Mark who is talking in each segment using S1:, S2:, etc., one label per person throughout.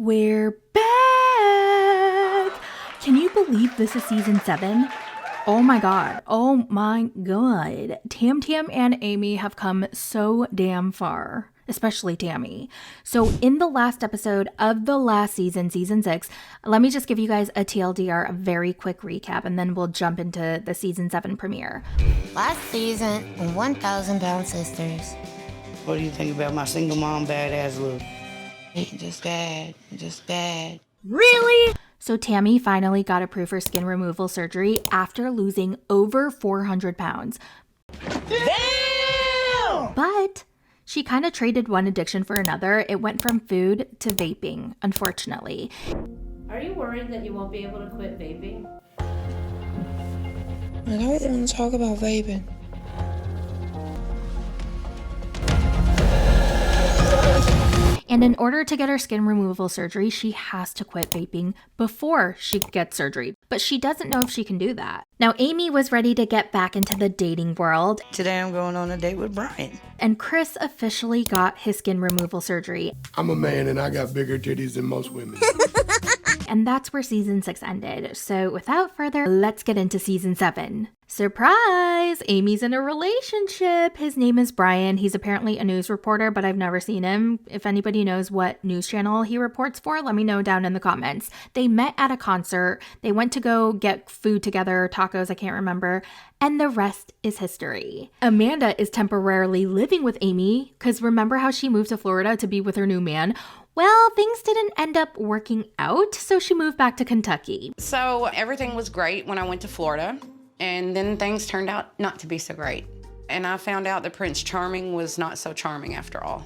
S1: We're back! Can you believe this is season 7? Oh my god. Oh my god. Tam Tam and Amy have come so damn far. Especially Tammy. So in the last episode of the last season, season 6, let me just give you guys a TLDR, a very quick recap, and then we'll jump into the season 7 premiere.
S2: Last season, 1,000-pound sisters.
S3: What do you think about my single mom badass look?
S2: Just bad.
S1: Really? So Tammy finally got approved for skin removal surgery after losing over 400 pounds.
S3: Damn!
S1: But she kind of traded one addiction for another. It went from food to vaping, unfortunately.
S4: Are you worried that you won't be able to quit vaping?
S2: I don't want to talk about vaping.
S1: And in order to get her skin removal surgery, she has to quit vaping before she gets surgery. But she doesn't know if she can do that. Now, Amy was ready to get back into the dating world.
S3: Today I'm going on a date with Brian.
S1: And Chris officially got his skin removal surgery.
S5: I'm a man and I got bigger titties than most women.
S1: And that's where season 6 ended. So without further, let's get into season 7. Surprise! Amy's in a relationship. His name is Brian. He's apparently a news reporter, but I've never seen him. If anybody knows what news channel he reports for, let me know down in the comments. They met at a concert. They went to go get food together, tacos, I can't remember. And the rest is history. Amanda is temporarily living with Amy because remember how she moved to Florida to be with her new man? Well, things didn't end up working out, so she moved back to Kentucky.
S6: So everything was great when I went to Florida, and then things turned out not to be so great. And I found out that Prince Charming was not so charming after all.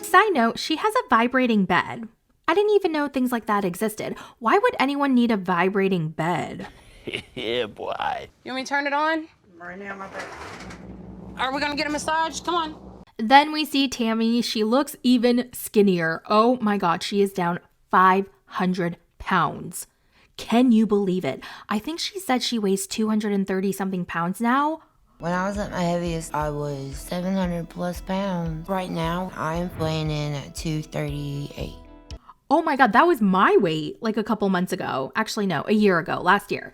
S1: Side note, she has a vibrating bed. I didn't even know things like that existed. Why would anyone need a vibrating bed?
S7: Yeah, boy.
S6: You want me to turn it on?
S3: Right now, my back.
S6: Are we gonna get a massage? Come on.
S1: Then we see Tammy. She looks even skinnier. Oh my god, she is down 500 pounds. Can you believe it? I think she said she weighs 230 something pounds now.
S2: When I was at my heaviest, I was 700 plus pounds. Right now, I'm weighing in at 238.
S1: Oh my god, that was my weight like a couple months ago. Actually, no, a year ago, last year.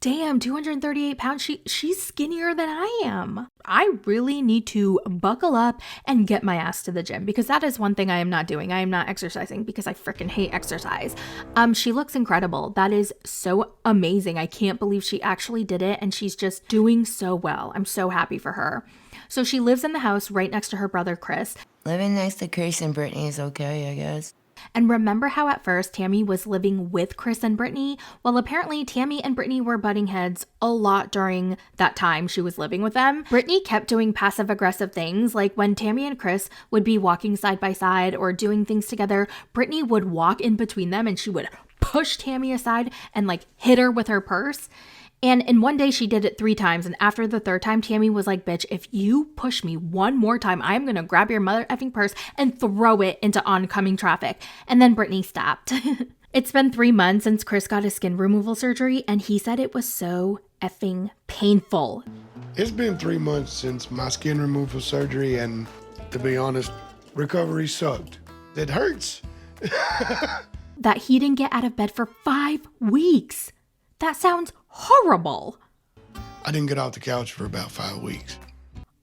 S1: Damn, 238 pounds. She's skinnier than I am. I really need to buckle up and get my ass to the gym because that is one thing I am not doing. I am not exercising because I freaking hate exercise. She looks incredible. That is so amazing. I can't believe she actually did it and she's just doing so well. I'm so happy for her. So she lives in the house right next to her brother, Chris.
S2: Living next to Chris and Brittany is okay, I guess.
S1: And remember how at first Tammy was living with Chris and Brittany? Well, apparently Tammy and Brittany were butting heads a lot during that time she was living with them. Brittany kept doing passive-aggressive things, like when Tammy and Chris would be walking side by side or doing things together, Brittany would walk in between them and she would push Tammy aside and like hit her with her purse. And in one day she did it 3 times. And after the 3rd time, Tammy was like, bitch, if you push me one more time, I'm going to grab your mother effing purse and throw it into oncoming traffic. And then Brittany stopped. It's been 3 months since Chris got his skin removal surgery. And he said it was so effing painful.
S5: It's been 3 months since my skin removal surgery and to be honest, recovery sucked. It hurts.
S1: That he didn't get out of bed for 5 weeks. That sounds horrible.
S5: I didn't get off the couch for about 5 weeks.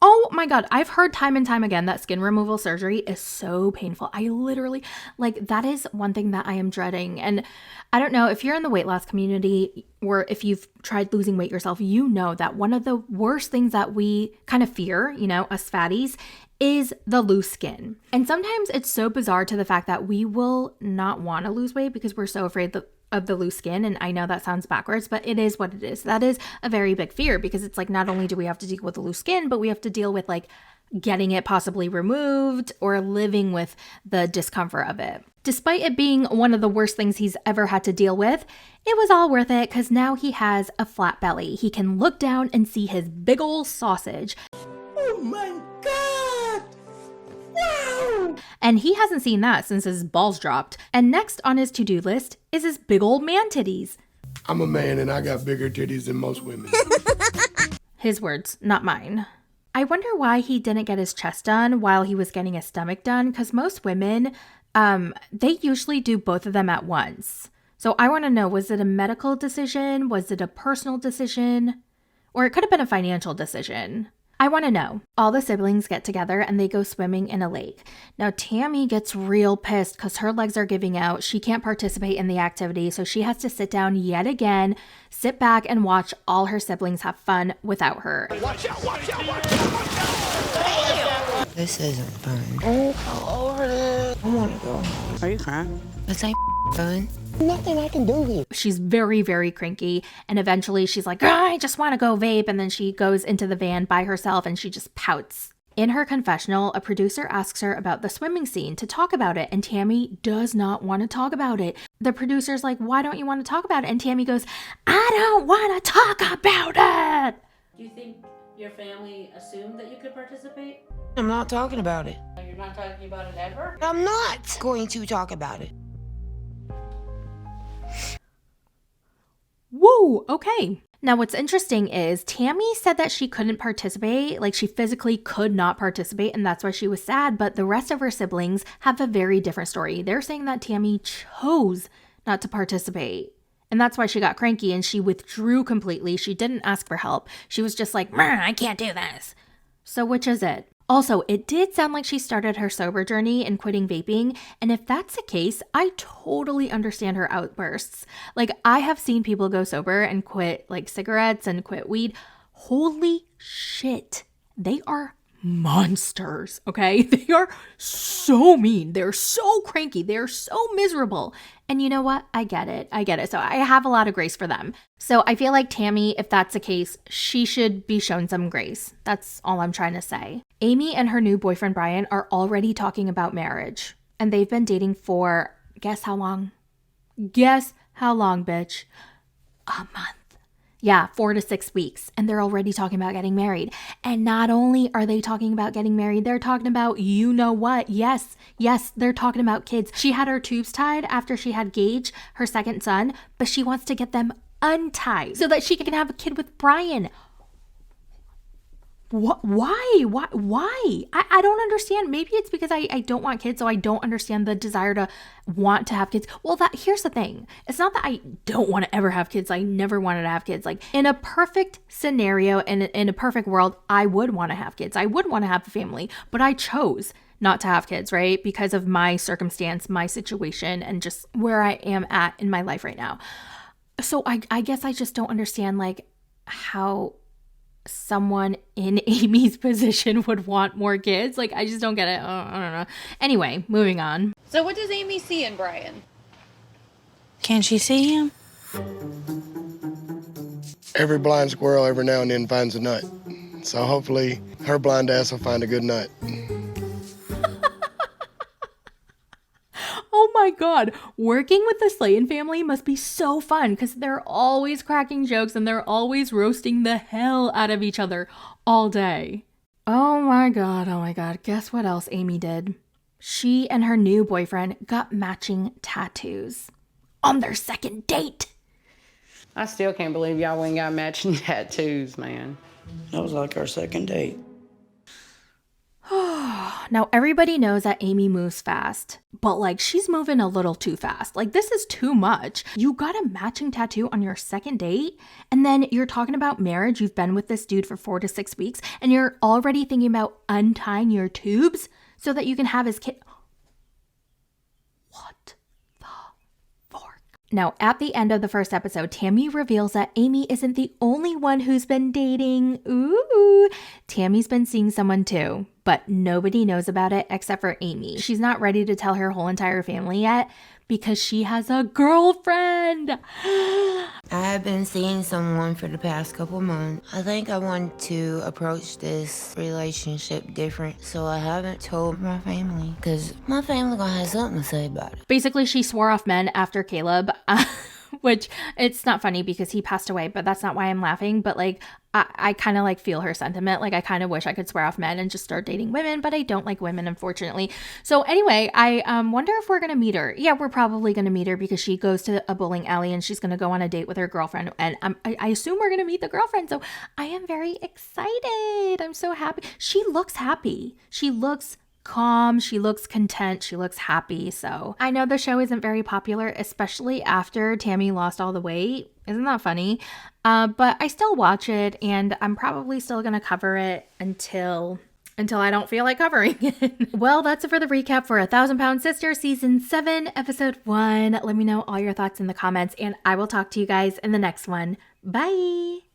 S1: Oh my god, I've heard time and time again that skin removal surgery is so painful. I literally, that is one thing that I am dreading. And I don't know, if you're in the weight loss community or if you've tried losing weight yourself, you know that one of the worst things that we kind of fear, us fatties, is the loose skin. And sometimes it's so bizarre to the fact that we will not want to lose weight because we're so afraid of the loose skin. And I know that sounds backwards, but it is what it is. That is a very big fear because it's like not only do we have to deal with the loose skin, but we have to deal with like getting it possibly removed or living with the discomfort of it. Despite it being one of the worst things he's ever had to deal with, it was all worth it because now he has a flat belly. He can look down and see his big ol' sausage.
S3: Oh my God! Wow!
S1: And he hasn't seen that since his balls dropped. And next on his to-do list is his big old man titties.
S5: I'm a man and I got bigger titties than most women.
S1: His words, not mine. I wonder why he didn't get his chest done while he was getting his stomach done, because most women They usually do both of them at once. So I want to know, was it a medical decision? Was it a personal decision? Or it could have been a financial decision. I want to know. All the siblings get together and they go swimming in a lake. Now, Tammy gets real pissed because her legs are giving out. She can't participate in the activity, so she has to sit down yet again, sit back and watch all her siblings have fun without her.
S2: This isn't fun. Oh, over there. I want to go.
S3: Are you crying?
S2: This ain't fun. Nothing I can do here.
S1: She's very, very cranky. And eventually she's like, I just want to go vape. And then she goes into the van by herself and she just pouts. In her confessional, a producer asks her about the swimming scene to talk about it. And Tammy does not want to talk about it. The producer's like, why don't you want to talk about it? And Tammy goes, I don't want to talk about it.
S4: Do you think your family assumed that you could participate?
S2: I'm not talking about it.
S4: You're not talking about it ever?
S2: I'm not going to talk about it.
S1: Whoa, okay. Now, what's interesting is Tammy said that she couldn't participate, like she physically could not participate, and that's why she was sad. But the rest of her siblings have a very different story. They're saying that Tammy chose not to participate, and that's why she got cranky and she withdrew completely. She didn't ask for help. She was just like, I can't do this. So which is it? Also, it did sound like she started her sober journey and quitting vaping. And if that's the case, I totally understand her outbursts. Like, I have seen people go sober and quit like cigarettes and quit weed. Holy shit. They are monsters, okay? They are so mean. They're so cranky. They're so miserable. And you know what? I get it. So I have a lot of grace for them. So I feel like Tammy, if that's the case, she should be shown some grace. That's all I'm trying to say. Amy and her new boyfriend, Brian, are already talking about marriage. And they've been dating for, guess how long? Guess how long, bitch? A month. Yeah, 4 to 6 weeks. And they're already talking about getting married. And not only are they talking about getting married, they're talking about you know what. Yes, they're talking about kids. She had her tubes tied after she had Gage, her second son, but she wants to get them untied so that she can have a kid with Brian. What? Why? I don't understand. Maybe it's because I don't want kids, so I don't understand the desire to want to have kids. Well, here's the thing. It's not that I don't want to ever have kids. I never wanted to have kids. Like, in a perfect scenario and in a perfect world, I would want to have kids. I would want to have a family, but I chose not to have kids, right? Because of my circumstance, my situation, and just where I am at in my life right now. So I guess I just don't understand, like, how someone in Amy's position would want more kids. Like, I just don't get it. I don't know. Anyway, moving on.
S8: So what does Amy see in Brian?
S9: Can she see him?
S5: Every blind squirrel every now and then finds a nut. So hopefully her blind ass will find a good nut.
S1: Oh my God. Working with the Slaton family must be so fun because they're always cracking jokes and they're always roasting the hell out of each other all day. Oh my God. Guess what else Amy did? She and her new boyfriend got matching tattoos on their second date.
S6: I still can't believe y'all ain't got matching tattoos, man.
S3: That was like our second date.
S1: Now, everybody knows that Amy moves fast, but like she's moving a little too fast. Like, this is too much. You got a matching tattoo on your second date, and then you're talking about marriage. You've been with this dude for 4 to 6 weeks, and you're already thinking about untying your tubes so that you can have his kid. What the fork? Now, at the end of the first episode, Tammy reveals that Amy isn't the only one who's been dating. Ooh, Tammy's been seeing someone too, but nobody knows about it except for Amy. She's not ready to tell her whole entire family yet because she has a girlfriend.
S2: I have been seeing someone for the past couple months. I think I want to approach this relationship different, so I haven't told my family because my family gonna have something to say about it.
S1: Basically, she swore off men after Caleb, which it's not funny because he passed away, but that's not why I'm laughing. But like, I kind of like feel her sentiment. Like, I kind of wish I could swear off men and just start dating women, but I don't like women, unfortunately. So anyway, I wonder if we're going to meet her. Yeah, we're probably going to meet her because she goes to a bowling alley and she's going to go on a date with her girlfriend. And I assume we're going to meet the girlfriend. So I am very excited. I'm so happy. She looks happy. She looks calm, she looks content, she looks happy. So I know the show isn't very popular, especially after Tammy lost all the weight. Isn't that funny? But I still watch it, and I'm probably still gonna cover it until I don't feel like covering it. Well, that's it for the recap for 1,000 Pound Sister Season 7, Episode 1. Let me know all your thoughts in the comments, and I will talk to you guys in the next one. Bye!